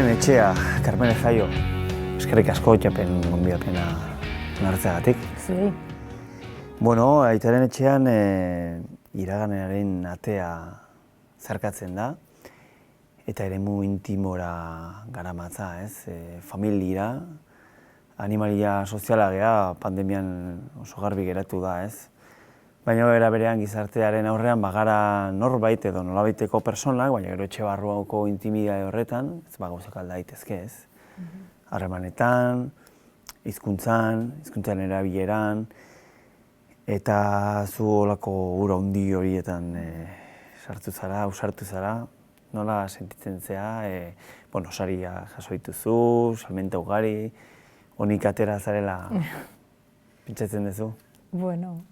Aitaren etxea, Carmen Jaio, eskerrik asko japen gonbidapena nartzeagatik. Zuri. Bueno, Aitaren etxean iraganearen atea zarkatzen da, eta eremu intimora garamatza, ez? Familiara, animalia soziala gea, pandemian oso garbi geratu da, ez? Baina era berean gizartearen aurrean bagara norbait edo nolabaiteko personak, baina gero etxe barruako intimidade horretan, ez gauzak alda daitezke, ez? Harremanetan, hizkuntzan erabileran, eta zu olako ura handi horietan sartu zara, ausartu zara, nola sentitzen zea, saria jaso dituzu, salmenta ugari, honik atera zarela pentsatzen duzu? Bueno,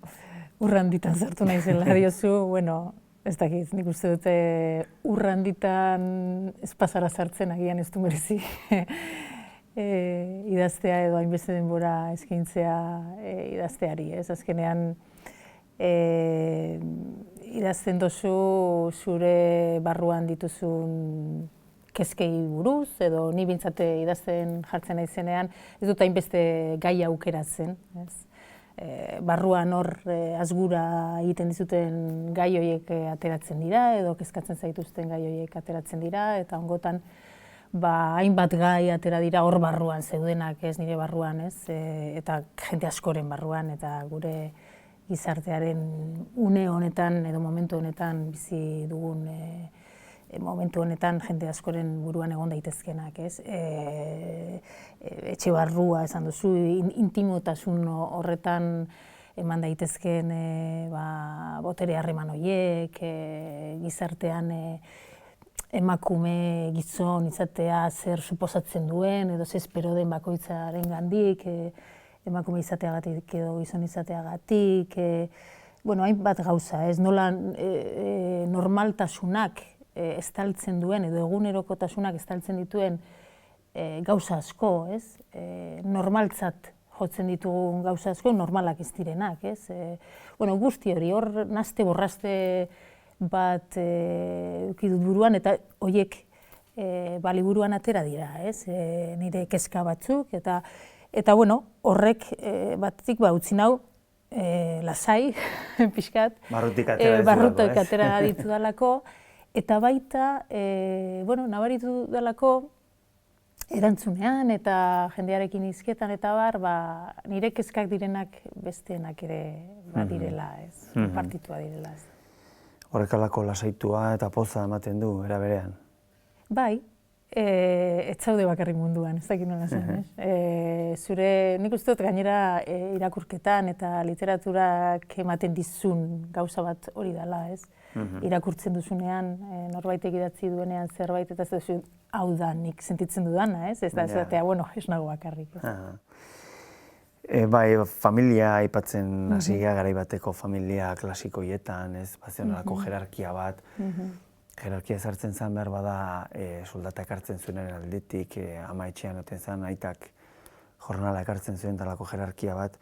urranditan sartu naizela diozu, ez dakit, nik uste dute urranditan ez pasara sartzen agian ez du merezi idaztea edo hainbeste denbora eskaintzea idazteari, ez? Azkenean idazten dozu zure barruan dituzun kezkei buruz, edo ni bintzate idazten jartzen naizenean, ez dut hainbeste gai aukeratzen, ez? Barruan hor azgura egiten dizuten gai horiek ateratzen dira, edo kezkatzen zaituzten gai horiek ateratzen dira, eta ongotan hainbat gai atera dira hor barruan zeudenak, ez nire barruan, ez? Eta jende askoren barruan, eta gure gizartearen une honetan edo momentu honetan bizi dugun momentu honetan jende askoren buruan egon daitezkenak, ez? Etxe barrua esan duzu, intimotasun horretan eman daitezkeen botere harreman horiek, gizartean emakume gizon izatea zer suposatzen duen, edo zer espero den bakoitzaren gandik, emakume izateagatik edo gizon izateagatik, hainbat gauza, ez? Nola normaltasunak estaltzen duen, edo egunerokotasunak estaltzen dituen gauza asko, ez? Normaltzat jotzen ditugun gauza asko, normalak ez direnak, ez? Guzti hori, hor naste borraste bat ukidut buruan, eta horiek liburuan atera dira, ez? Nire kezka batzuk, eta horrek batetik utzi nau lasai, pixkat, barrutik atera ditudalako, eta baita, nabaritu dalako erantzunean eta jendearekin hizketan eta nire kezkak direnak besteenak ere badirela, ez? Partitua direla, ez? Horrekalako lasaitua eta poza ematen du, era berean? Bai, ez zaude bakarrik munduan, ez dakit nola zen, ez? Nik uste dut gainera irakurketan eta literaturak ematen dizun gauza bat hori dela, ez? Irakurtzen duzunean, norbaitek idatzi duenean zerbait, eta ez duzu, hau da, nik sentitzen dudana, ez? Ez da, ez nago bakarrik, ez? Bai, familia aipatzen hasi garai bateko familia klasikoietan, ez? Bazionalako jerarkia bat. Jerarkia ezartzen zen behar bada soldata ekartzen zuen aldetik, ama etxean oten zen, aitak jornala ekartzen zuen talako jerarkia bat.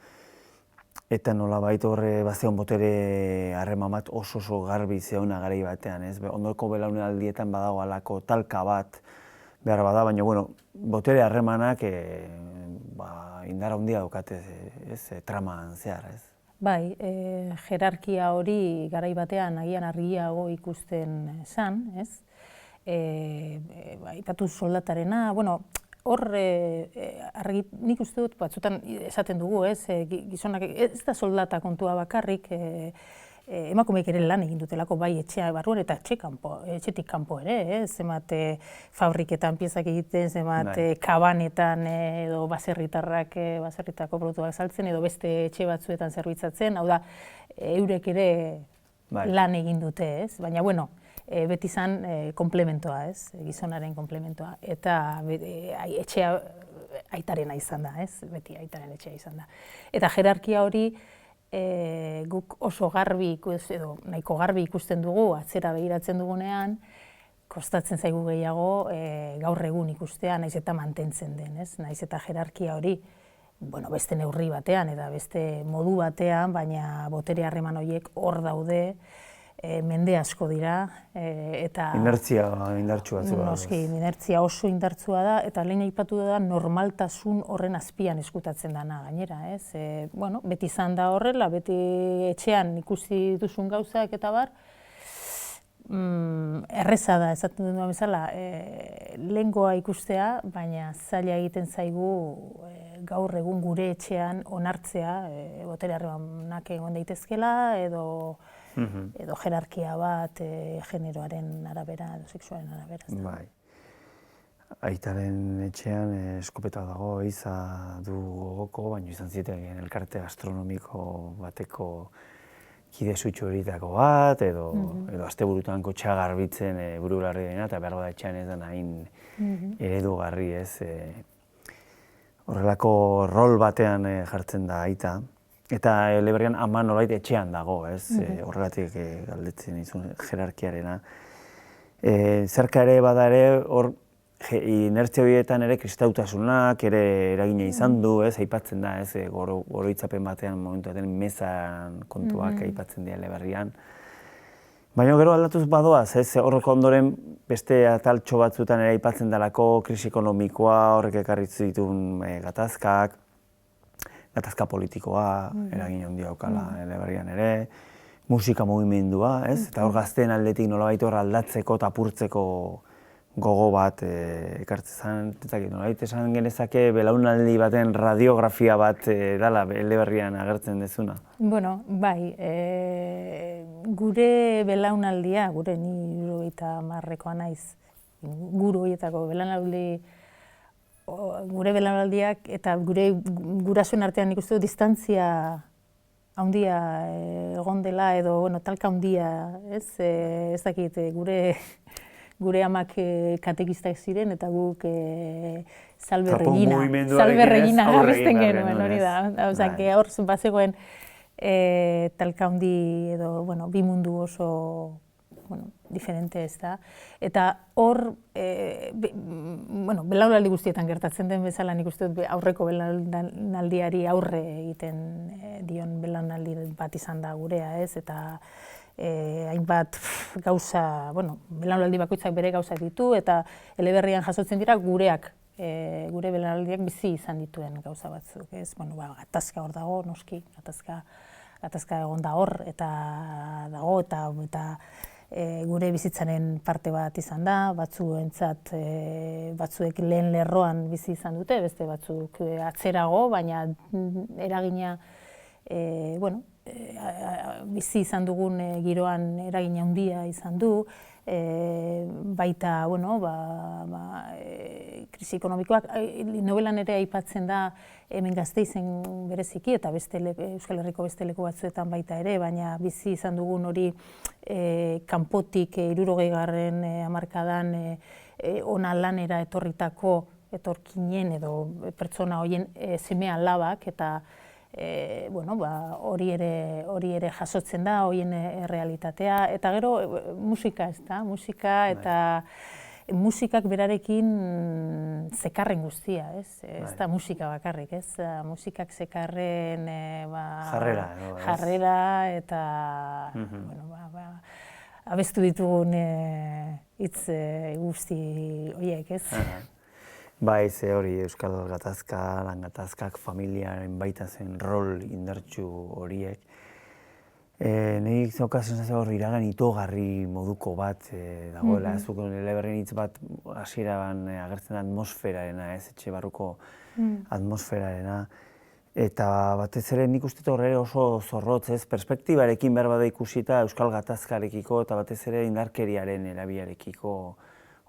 Eta nolabait horre bazion botere harreman bat oso garbi zeona garai batean, ez? Ondoko belaunaldietan badago halako talka bat behar bada, baina, botere harremanak indar handia daukate, ez? Traman zehar, ez? Bai, jerarkia hori garai batean agian argiago ikusten zen, ez? Aipatu soldatarena, hor nik uste dut batzutan esaten dugu, ez? Gizonak ez da soldata kontua bakarrik, emakumeek ere lan egin dutelako bai etxea barruan eta etxetik kanpo ere, zenbat fabriketan piezak egiten, zenbat kabanetan edo baserritako produktuak saltzen edo beste etxe batzuetan zerbitzatzen, hau da, eurek ere lan egin dute, ez? Baina, beti izan komplementoa, ez? Gizonaren komplementoa. Eta etxea aitarena izan da, ez? Beti aitaren etxea izan da. Eta jerarkia hori guk oso garbi, edo nahiko garbi ikusten dugu, atzera begiratzen dugunean, kostatzen zaigu gehiago gaur egun ikustea, naiz eta mantentzen den, ez? Naiz eta jerarkia hori, beste neurri batean eta beste modu batean, baina botere harreman horiek hor daude, mende asko dira, eta... Inertzia indartsu batzua. Noski, inertzia oso indartsua da, eta lehen aipatu da normaltasun horren azpian eskutatzen dana gainera, ez? Bueno, beti izan da horrela, beti etxean ikusi duzun gauzak eta bar, erreza da, esaten duen bezala, lehengoa ikustea, baina zaila egiten zaigu gaur egun gure etxean onartzea, botere harremanak egon daitezkela, edo jerarkia bat generoaren arabera, edo sexuaren arabera. Bai. Aitaren etxean eskopeta dago, eiza du gogoko, baina izan zitekeen elkarte gastronomiko bateko kide sutsu horitako bat, edo asteburutan kotxea garbitzen burularri dena, eta behar da etxean ez den hain eredugarri, ez. Horrelako rol batean jartzen da aita. Eta Eleberrian ama nolait etxean dago, ez? Horregatik galdetzen izun jerarkiarena. Zerka ere bada ere, hor inertzia horietan ere kristautasunak ere eragina izan du, ez? Aipatzen da, ez? Oroitzapen batean momentu batean mezan kontuak aipatzen dira Eleberrian. Baina gero aldatuz badoaz, ez? Horreko ondoren beste ataltxo batzuetan ere aipatzen dalako krisi ekonomikoa, horrek ekarri dituen gatazkak, gatazka politikoa, eragin handia daukala Eleberrian ere, musika mugimendua, ez? Eta hor gazteen aldetik nolabait hor aldatzeko eta apurtzeko gogo bat ekartzen zen, nolabait esan genezake belaunaldi baten radiografia bat dela Eleberrian agertzen dezuna. Bueno, bai, gure belaunaldia, gure ni 70ekoa naiz, guru horietako gure belaunaldiak eta gure gurasoen artean nik uste dut distantzia handia egon dela edo talka handia, ez? Ez dakit, gure amak katekistak ziren eta guk Salve Regina garristen genuen, hori da. Osea, hor bazegoen talka handi edo, bi mundu oso diferente ez da. Eta hor, belaunaldi guztietan gertatzen den bezala, nik uste dut aurreko belaunaldiari aurre egiten dion belaunaldi bat izan da gurea, ez? Eta hainbat gauza, belaunaldi bakoitzak bere gauzak ditu, eta Eleberrian jasotzen dira gureak, gure belaunaldiak bizi izan dituen gauza batzuk, ez? Gatazka hor dago, noski, gatazka egon da hor, eta dago, eta gure bizitzaren parte bat izan da, batzuentzat batzuek lehen lerroan bizi izan dute, beste batzuk atzerago, baina eragina, bizi izan dugun giroan eragina handia izan du, baita, krisi ekonomikoak, novelan ere aipatzen da hemen Gasteizen bereziki eta Euskal Herriko beste leku batzuetan baita ere, baina bizi izan dugun hori kanpotik 60. hamarkadan ona lanera etorkinen edo pertsona horien seme alabak eta hori ere jasotzen da, horien errealitatea, eta gero musika, ez da, musika eta musikak berarekin zekarren guztia, ez? Ez da musika bakarrik, ez? Musikak zekarren jarrera eta abestu ditugun hitz guzti horiek, ez? Bai, ze hori Euskal gatazka, lan gatazkak, familiaren baita zen rol indartsu horiek. Nik zauka sensazio hor iragan itogarri moduko bat dagoela, ez duk Eleberrien hitz bat hasieran agertzen atmosferarena, ez etxe barruko atmosferarena. Eta batez ere nik uste horre oso zorrotz, ez perspektibarekin behar bada ikusita Euskal gatazkarekiko eta batez ere indarkeriaren erabiarekiko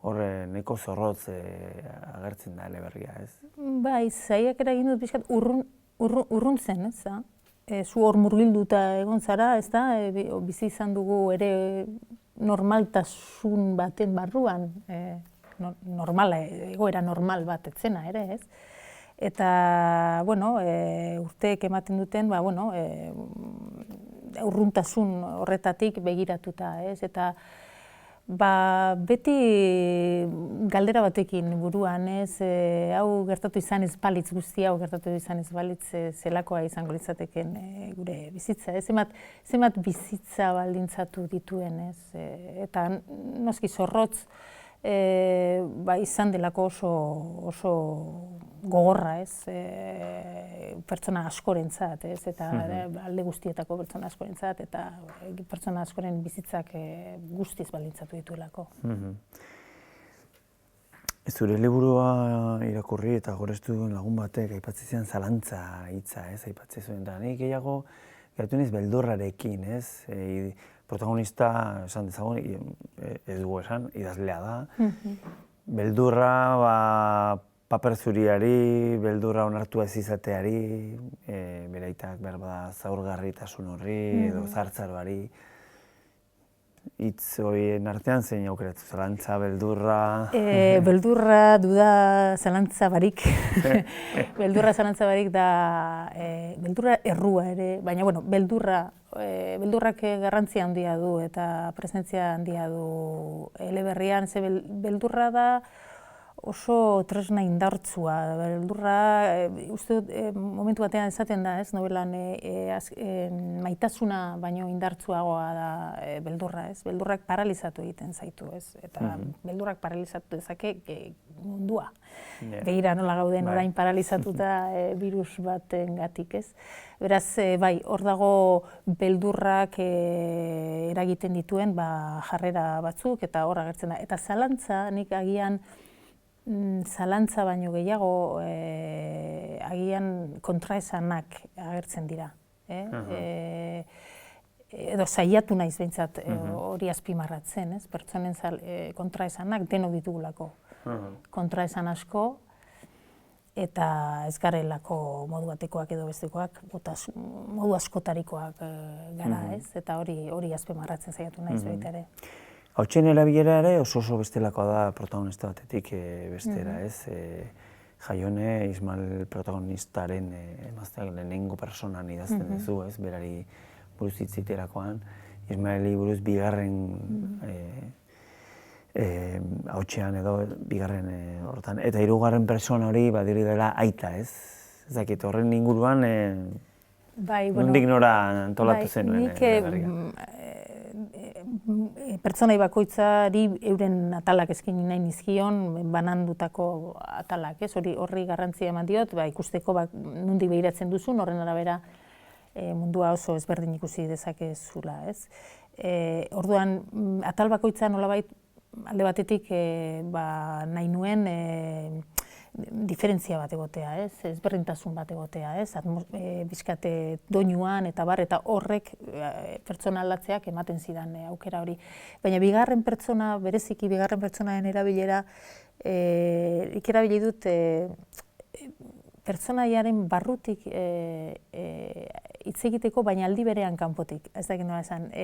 horre neko zorrotz agertzen da Eleberria, ez? Bai, zaiak eragin dut pixkat urruntzen, ez da? Zu hor murgilduta egon zara, ez da? Bizi izan dugu ere normaltasun baten barruan, egoera normal bat etzena ere, ez? Eta, urteek ematen duten, urruntasun horretatik begiratuta, ez? Eta Beti galdera batekin buruan, hau gertatu izan ez balitz, guzti hau gertatu izan ez balitz, zelakoa izango litzateken gure bizitza, zenbat bizitza baldintzatu dituen, eta noski zorrotz izan delako oso gogorra, pertsona askorentzat, eta alde guztietako pertsona askorentzat, eta pertsona askoren bizitzak guztiz baldintzatu dituelako. Zure liburua irakurri eta gorestu duen lagun batek aipatzen zian zalantza hitza, aipatzen zuen, eta nik gehiago gertu naiz beldurrarekin, protagonista, esan dezagun, ez dugu esan, idazlea da. Beldurra, paper zuriari, beldurra onartua ez izateari, bere aitak behar bada zaurgarritasun horri, edo zartzaroari. Hitz horien artean zein aukeratu, zalantza, beldurra... Beldurra, duda, zalantza barik. Beldurra, zalantza barik da, beldurra errua ere, baina, bueno, beldurrak garrantzia handia du eta presentzia handia du eleberrian, ze beldurra da oso tresna indartsua. Beldurra, uste dut, momentu batean esaten da, novelan, maitasuna baino indartsuagoa da beldurra, Beldurrak paralizatu egiten zaitu, Eta beldurrak paralizatu dezake mundua. Begira nola gauden orain paralizatuta virus batengatik, Beraz, bai, hor dago beldurrak eragiten dituen jarrera batzuk, eta hor agertzen da. Eta zalantza, nik agian zalantza baino gehiago agian kontraesanak agertzen dira. Edo saiatu naiz behintzat hori azpimarratzen, pertsonen kontraesanak denok ditugulako. Kontraesan asko, eta ez garelako modu batekoak edo bestekoak, modu askotarikoak gara, eta hori azpimarratzen saiatu naiz baita ere. Hautsen erabilera ere oso bestelakoa da protagonista batetik bestera, Jaione, Ismael protagonistaren emazteak lehenengo personan idazten duzu, berari buruz hitziterakoan. Ismaeli buruz bigarren hautsean edo bigarren horretan. Eta hirugarren persona hori badiri dela aita, ez? Ez dakit, horren inguruan nondik nora antolatu zenuen berria? Pertsonai bakoitzari euren atalak eskaini nahi nizkion, banandutako atalak, horri garrantzia eman diot, ikusteko nondik begiratzen duzun, horren arabera mundua oso ezberdin ikusi dezakezula, Orduan, atal bakoitza nolabait alde batetik nahi nuen diferentzia bat egotea, ezberdintasun bat egotea, bizkate doinuan eta bar, eta horrek pertsona aldatzeak ematen zidan aukera hori. Baina bigarren pertsona, bereziki bigarren pertsonaren erabilera, erabili dut pertsonaiaren barrutik hitz egiteko, baina aldi berean kanpotik. Ez dakit nola esan,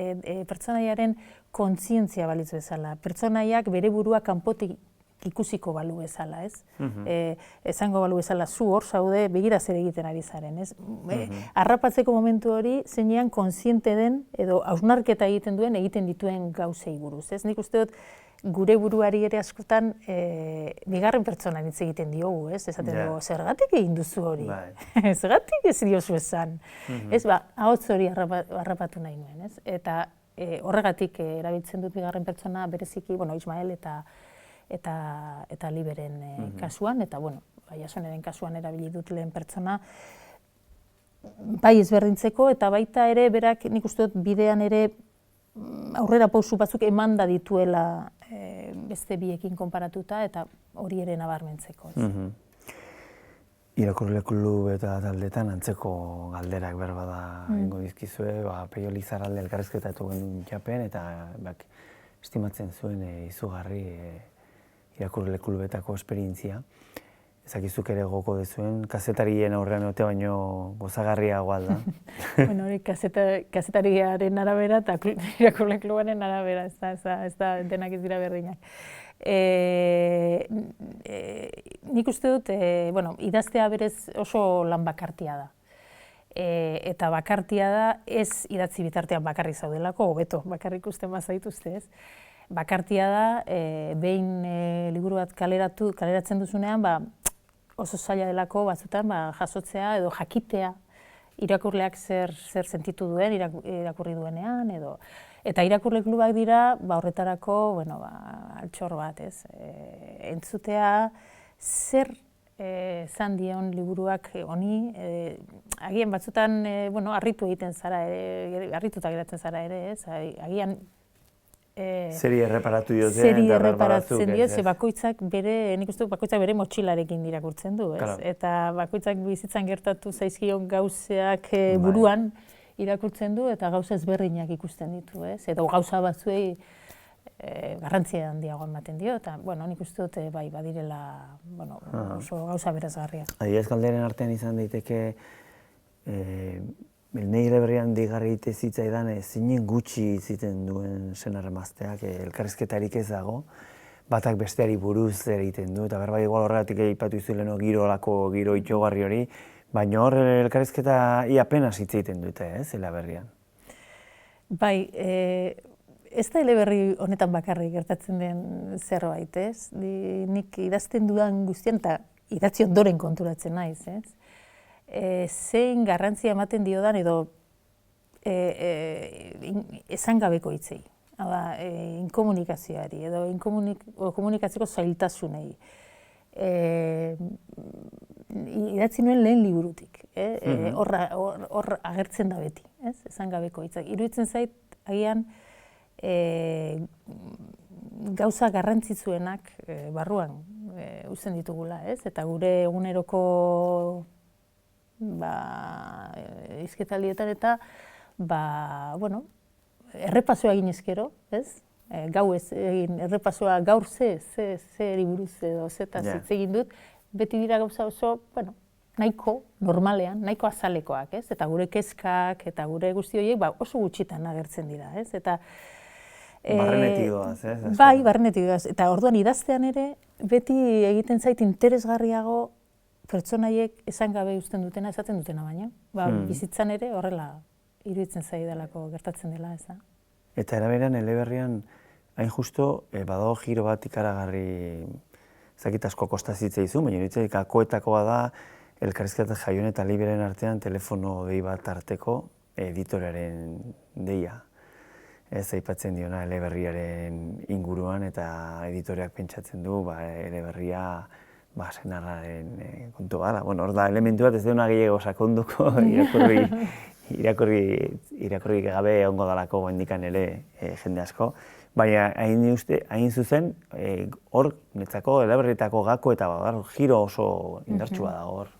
pertsonaiaren kontzientzia balitz bezala. Pertsonaiak bere burua kanpotik ikusiko balu bezala, esango balu bezala, zu hor zaude begira zer egiten ari zaren, Harrapatzeko momentu hori zeinean kontziente den edo hausnarketa egiten dituen gauzei buruz, Nik uste dut gure buruari ere askotan bigarren pertsonan hitz egiten diogu, Esaten dugu, zergatik egin duzu hori, zergatik ez diozu esan, ahots hori harrapatu nahi nuen, Eta horregatik erabiltzen dut bigarren pertsona bereziki, Ismael eta Liberen kasuan, eta Jasoneren kasuan erabili dut lehen pertsona, bai ezberdintzeko, eta baita ere berak nik uste dut bidean ere aurrera pausu batzuk emanda dituela beste biekin konparatuta, eta hori ere nabarmentzeko. Irakurle klub eta taldetan antzeko galderak berbada ingo dizkizue, Peio Lizarralde elkarrizketatu genuen japen, eta estimatzen zuen izugarri irakurle klubetako esperientzia. Ezakizuk ere goko dezuen, kazetarien aurrean egotea baino gozagarriagoa da. Hori kazetariaren arabera eta irakurle klubaren arabera, ez da denak ez dira berdinak. Nik uste dut, idaztea berez oso lan bakartia da. Eta bakartia da ez idatzi bitartean bakarrik zaudelako, hobeto, bakarrik ikusten bazaituzte, bakartia da, behin liburu bat kaleratzen duzunean, oso zaila delako batzutan jasotzea edo jakitea irakurleak zer sentitu duen irakurri duenean edo. Eta irakurle klubak dira horretarako altxor bat, ez? Entzutea zer zan dion liburuak honi, agian batzutan harritu egiten zara, harrituta geratzen zara ere, ez? Agian zeri erreparatu diote, zeri erreparatzen dio, ze bakoitzak nik uste bakoitzak bere motxilarekin irakurtzen du, ez? Eta bakoitzak bizitzan gertatu zaizkion gauzeak buruan irakurtzen du eta gauza ezberdinak ikusten ditu, ez? Edo gauza batzuei garrantzia handiago ematen dio, eta nik uste dut badirela oso gauza berazgarria. Adibidez galderen artean izan daiteke Nei Eleberrian deigarri egite zitzaidan zinen gutxi ziten duen senar-emazteak, elkarrizketarik ez dago, batak besteari buruz egiten du, eta berbai igual horregatik aipatu izueleno giro itxogarri hori, baina hor elkarrizketa ia apenas hitz egiten dute, ez, Eleberrian? Bai, ez da Eleberri honetan bakarrik gertatzen den zerbait, ez? Nik idazten dudan guztian, eta idatzi ondoren konturatzen naiz, ez? Zein garrantzia ematen diodan edo esangabeko hitzei, inkomunikazioari edo komunikatzeko zailtasunei. Idatzi nuen lehen liburutik, hor agertzen da beti, esangabeko hitzak. Iruditzen zait, agian gauza garrantzitsuenak barruan uzten ditugula, eta gure eguneroko hizketaldietan eta errepasoa egin ezkero, ez? Gauez egin errepasoa gaur zeri buruz edo zetaz hitz egin dut, beti dira gauza oso, nahiko normalean, nahiko azalekoak, ez? Eta gure kezkak eta gure guzti horiek oso gutxitan agertzen dira, ez? Eta barrenetik doaz, ez? Bai, barrenetik doaz. Eta orduan idaztean ere, beti egiten zait interesgarriago pertsonaiek esan gabe uzten dutena, esaten dutena baina. Bizitzan ere horrela iruditzen zaidalako gertatzen dela, ez da. Eta eraberean Eleberrian, hain justo, badago giro bat ikaragarri ezakit asko kostazitza izu, baina iruditzen gakoetakoa da elkarrizketa Jaione eta Liberen artean telefono dei bat arteko editorearen deia. Ez aipatzen diona Eleberriaren inguruan eta editoreak pentsatzen du Eleberria senarraren kontu gara. Hor da, elementu bat ez deuna gehiago sakonduko irakurri gabe egongo dalako goendikan ere jende asko. Baina hain zuzen, hor netzako Eleberritako gako eta giro oso indartsua da hor.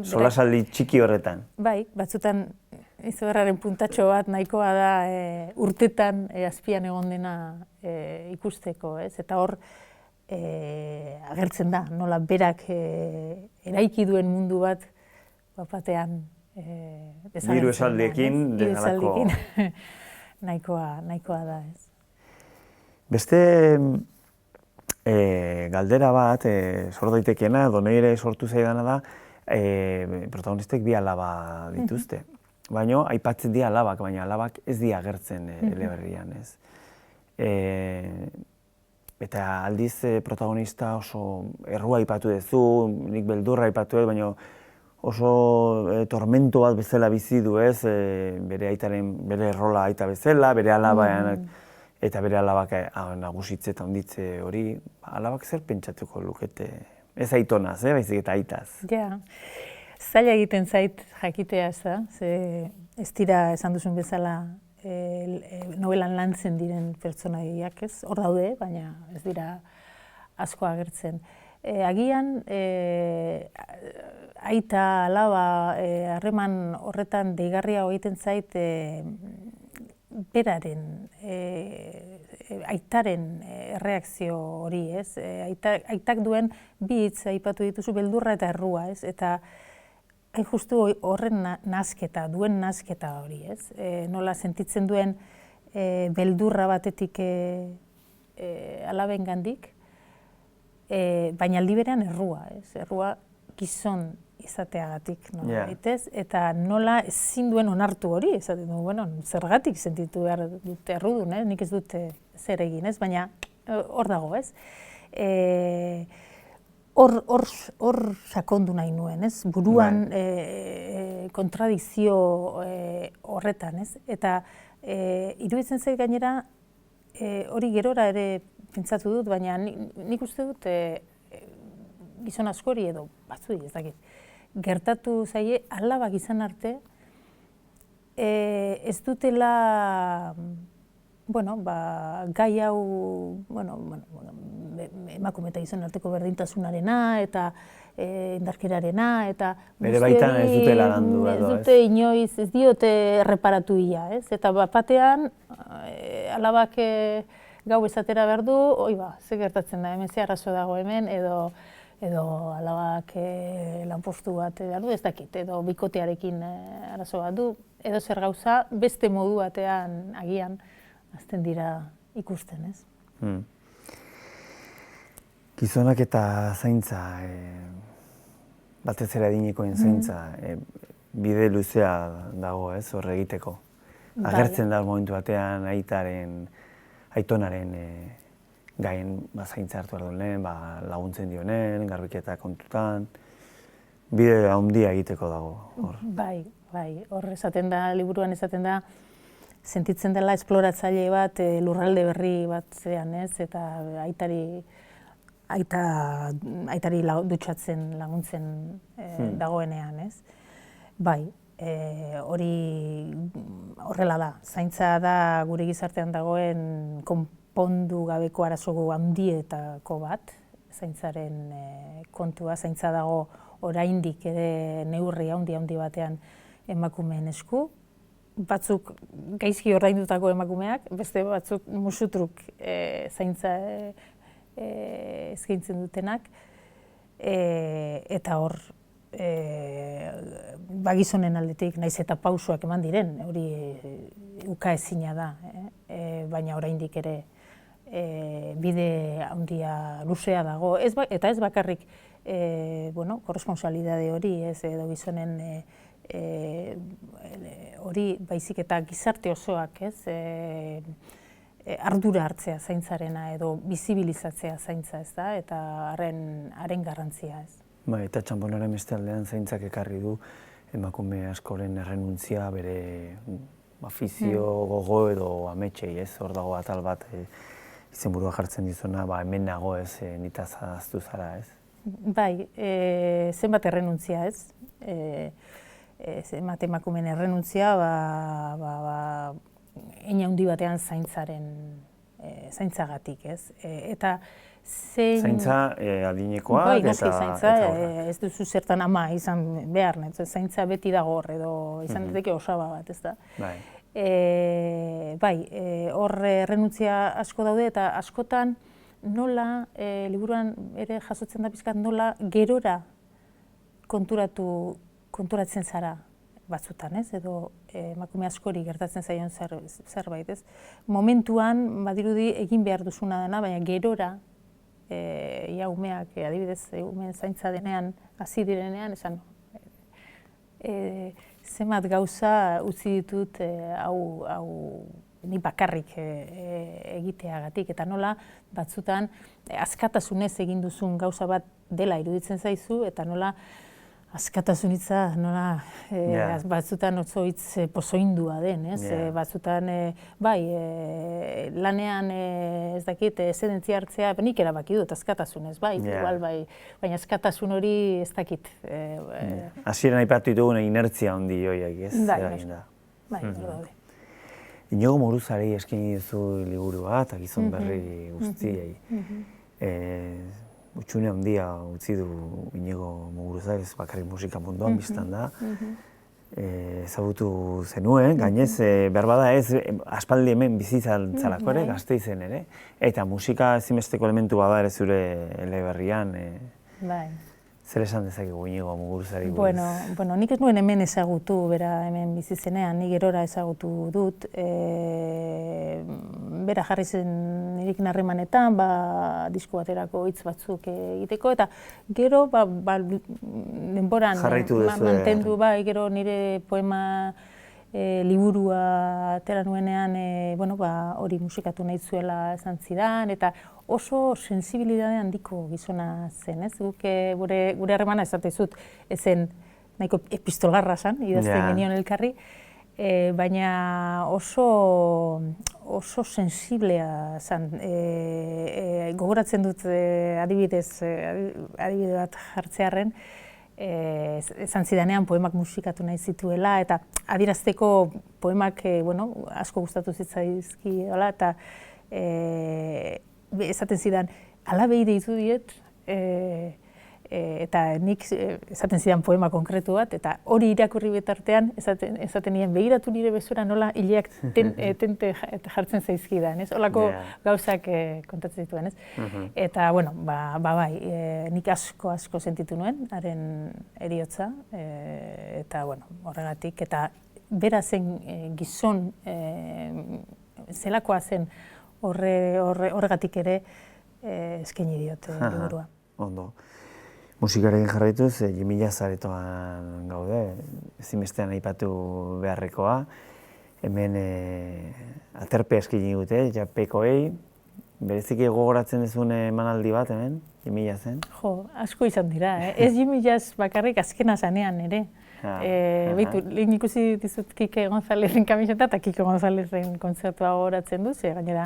Solasaldi txiki horretan. Bai, batzutan izugarraren puntatxo bat nahikoa da urtetan azpian egon dena ikusteko, ez? Eta hor agertzen da, nola berak eraiki duen mundu bat batean desagertzen da. Hiru esaldiekin desalako. Nahikoa da, ez. Beste galdera bat, sor daitekeena, edo nire sortu zaidana da, protagonistek bi alaba dituzte. Baina aipatzen dira alabak, baina alabak ez dira agertzen Eleberrian, ez. Eta aldiz protagonista oso errua aipatu duzu, nik beldurra aipatu dut, baina oso tormento bat bezala bizi du, ez, bere rola aita bezala, bere alabaean eta bere alabak nagusitze eta onditze hori, alabak zer pentsatuko lukete? Ez aitonaz, baizik eta aitaz. Ja, zaila egiten zait jakitea, ez dira esan duzun bezala novelan lantzen diren pertsonaiak, ez? Hor daude, baina ez dira asko agertzen. Agian, aita, alaba, harreman horretan deigarria egiten zait beraren, aitaren erreakzio hori, ez? Aitak duen bi hitz aipatu dituzu, beldurra eta errua, ez? Eta hain justu horren duen nasketa hori, ez? Nola sentitzen duen beldurra batetik alabengandik, baina aldi berean errua, ez? Errua gizon izateagatik, eta nola ezin duen onartu hori, esaten du, zergatik sentitu behar dute errudun, nik ez dute zer egin, ez? Baina hor dago, ez? Hor sakondu nahi nuen, ez? Buruan kontradizio horretan, ez? Eta iruditzen zait gainera, hori gerora ere pentsatu dut, baina nik uste dut gizon askori edo batzuei ez dakit. Gertatu zaie alabak izan arte, ez dutela, gai hau, emakume eta gizon arteko berdintasunarena eta indarkerarena eta bere baitan ez dutela landu edo, ez dute inoiz, ez diote erreparatu ia, ez? Eta batean, alabak gau esatera behar du, ze gertatzen da, hemen ze arazo dago hemen, edo alabak lanpostu bat behar du, ez dakit, edo bikotearekin arazo bat du, edo zer gauza beste modu batean agian azten dira ikusten, ez? Gizonak eta zaintza, batez ere adinekoen zaintza, bide luzea dago, ez, horre egiteko. Agertzen da momentu batean aitonaren gaien zaintza hartu behar duen, laguntzen dionen, garbiketa kontutan, bide handia egiteko dago. Bai, hor esaten da, liburuan esaten da, sentitzen dela esploratzaile bat lurralde berri bat zean, ez, eta aitari dutxatzen laguntzen dagoenean, ez. Bai, hori horrela da. Zaintza da gure gizartean dagoen konpondu gabeko arazo handietako bat, zaintzaren kontua. Zaintza dago oraindik ere neurri handi batean emakumeen esku. Batzuk gaizki ordaindutako emakumeak, beste batzuk musutruk zaintza eskaintzen dutenak, eta hor gizonen aldetik naiz eta pausoak eman diren, hori ukaezina da, baina oraindik ere bide handia luzea dago, eta ez bakarrik korresponsalidade hori, edo gizonen hori baizik eta gizarte osoak, ardura hartzea zaintzarena edo bizibilizatzea zaintza, ez da, eta haren garrantzia, ez. Bai, eta txanponaren beste aldean zaintzak ekarri du emakume askoren errenuntzia bere afizio, gogo edo ametsei, ez, hor dago atal bat izenburua jartzen dizuna, hemen nago, ez, nitaz ahaztu zara, ez. Bai, zenbat errenuntzia, ez. Zenbat emakumeen errenuntzia, hein handi batean zaintzagatik, ez? Eta zein... Zaintza adinekoa eta... Zaintza, ez duzu zertan ama izan behar, zaintza beti dago hor, edo izan daiteke osaba bat, ez da? Bai, hor errenuntzia asko daude, eta askotan nola, liburuan ere jasotzen da pizkat, nola gerora konturatzen zara batzutan, ez? Edo emakume askori gertatzen zaion zerbait, ez? Momentuan, badirudi egin behar duzuna dena, baina gerora, ia umeak, adibidez, umeen zaintza denean, hasi direnean, esan, zenbat gauza utzi ditut hau ni bakarrik egiteagatik, eta nola batzutan askatasunez egin duzun gauza bat dela iruditzen zaizu, eta nola askatasun hitza, nola batzutan oso hitz pozoindua den, ez? Batzutan, bai, lanean ez dakit, eszedentzia hartzea, nik erabaki dut askatasunez, bai, igual bai, baina askatasun hori ez dakit. Hasieran aipatu ditugun inertzia handi horiek, ez? Bai, hor daude. Inigo Muguruzari eskaini duzu liburua eta gizon berri guztiei. Utxune handia utzi du Inigo Muguruzari, ez bakarrik musika munduan biztan da. Ezagutu zenuen, gainez, berbada ez, aspaldi hemen bizitzalako ere, Gasteizen ere. Eta musika ezinbesteko elementu bada ere zure eleberrian. Zer esan dezakegu Inigo Muguruzari buruz? Bueno, nik ez nuen hemen ezagutu, bera hemen bizizenean, nik gerora ezagutu dut. Bera jarri zen nirekin harremanetan, disko baterako hitz batzuk egiteko, eta gero, denboran mantendu, gero nire poema liburua atera nuenean, hori musikatu nahi zuela esan zidan, eta oso sensibilidade handiko gizona zen, ez? Guk gure harremana esatezut, ezen nahiko epistolgarra zen, idazten genion elkarri, baina oso sensiblea zen. Gogoratzen dut adibide bat jartzearren, esan zidanean poemak musikatu nahi zituela, eta adierazteko poemak asko gustatu zitzaizkiola, eta esaten zidan, ala behi deitu diet, eta nik esaten zidan poema konkretu bat, eta hori irakurri betartean esaten nien begiratu nire bezura nola hileak tente jartzen zaizkidan, ez? Holako gauzak kontatzen dituen, ez? Eta, bai, nik asko sentitu nuen, haren heriotza, eta, horregatik, eta bera zen gizon zelakoa zen horregatik ere eskaini diot liburua. Ondo. Musikarekin jarraituz, Jimmy Jazz aretoan gaude, ezinbestean aipatu beharrekoa. Hemen aterpe eskini dute, japekoei. Bereziki gogoratzen duzun emanaldi bat hemen, Jimmy Jazzen? Jo, asko izan dira, ez Jimmy Jazz bakarrik azkena zanean ere. Beitu, lehen ikusi dizut Kike Gonzalezen kamiseta eta Kike Gonzalezen kontzertua gogoratzen duz, gainera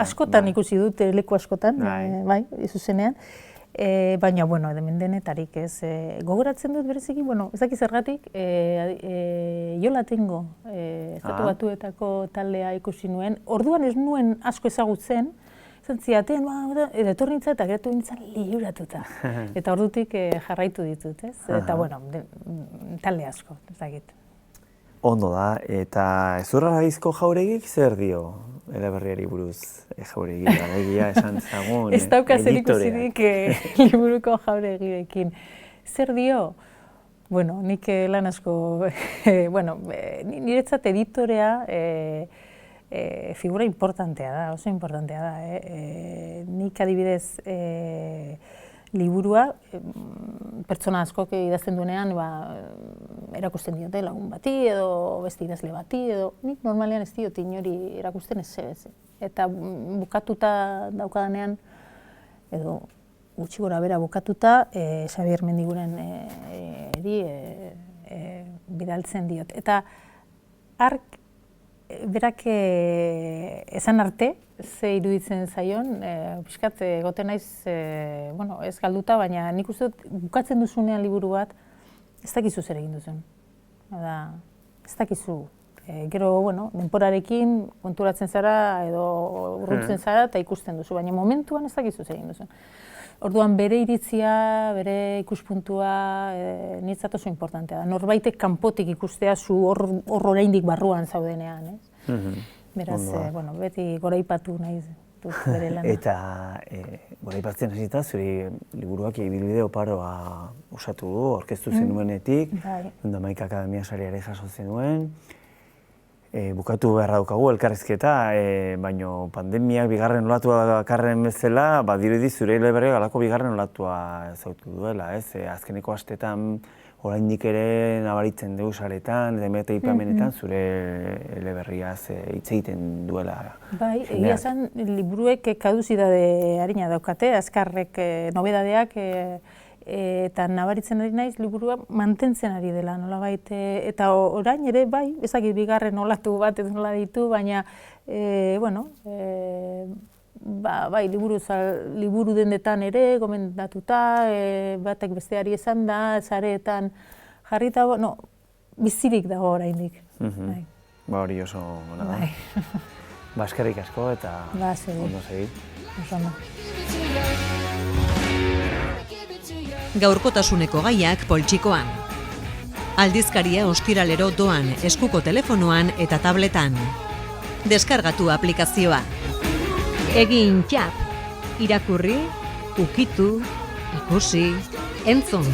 askotan ikusi dut, leku askotan, bai, zuzenean. Baina, hemen denetarik ez. Gogoratzen dut bereziki, ez dakiz zergatik, Yo La Tengo, Estatu Batuetako taldea ikusi nuen. Orduan ez nuen asko ezagutzen, zantziaten, etorri nintzen eta geratu nintzen liuratuta. Eta ordutik jarraitu ditut, ez? Eta, talde asko, ez dakit. Ondo da, eta Ezurragizko Jauregik zer dio eleberriari buruz Jauregi, alegia esan zagun editoreak? Ez dauka zer ikusirik liburuko Jauregirekin. Zer dio? Nik lan asko, niretzat editorea figura importantea da, oso importantea da. Nik adibidez liburua, pertsona askok idazten duenean erakusten diote lagun bati edo beste idazle bati edo nik normalean ez diot inori erakusten ez. Eta bukatuta daukadanean edo gutxi gora bera bukatuta Xabier Mendiguren bidaltzen diot. Eta hark berak esan arte, ze iruditzen zaion, pixkat egoten naiz, ez galduta, baina nik uste dut bukatzen duzunean liburu bat, ez dakizu zer egin duzun. Ez dakizu. Gero, denporarekin konturatzen zara edo urruntzen zara eta ikusten duzu, baina momentuan ez dakizu zer egin duzun. Orduan bere iritzia, bere ikuspuntua, niretzat oso importantea da. Norbaitek kanpotik ikustea zu hor oraindik barruan zaudenean, ez? Beraz, beti goraipatu nahi dut bere lana. Eta goraipatzen hasita, zure liburuak ibilbide oparoa osatu du, orkestu zenuenetik, Hamaika Akademia Sariare jaso zenuen. Bukatu beharra daukagu elkarrizketa, baina pandemiak bigarren olatua dakarren bezala, badirudi zure eleberriak halako bigarren olatua zautu duela, ez? Azkeneko astetan oraindik ere nabaritzen dugu saretan, eta ipamenetan zure eleberriaz hitz egiten duela. Bai, egia esan liburuek kaduzidade arina daukate, azkarrek nobedadeak, eta nabaritzen ari naiz liburua mantentzen ari dela nolabait, eta orain ere bai, ezagik bigarren olatu bat edo nola ditu, baina bai, liburu dendetan ere gomendatuta, batek besteari esan da, sareetan jarrita, bizirik dago oraindik. Ba hori oso gona da. Eskerrik asko eta ondo segi. Gaurkotasuneko gaiak poltsikoan. Aldizkaria ostiralero doan eskuko telefonoan eta tabletan. Deskargatu aplikazioa. Egin txap. Irakurri, ukitu, ikusi, entzun.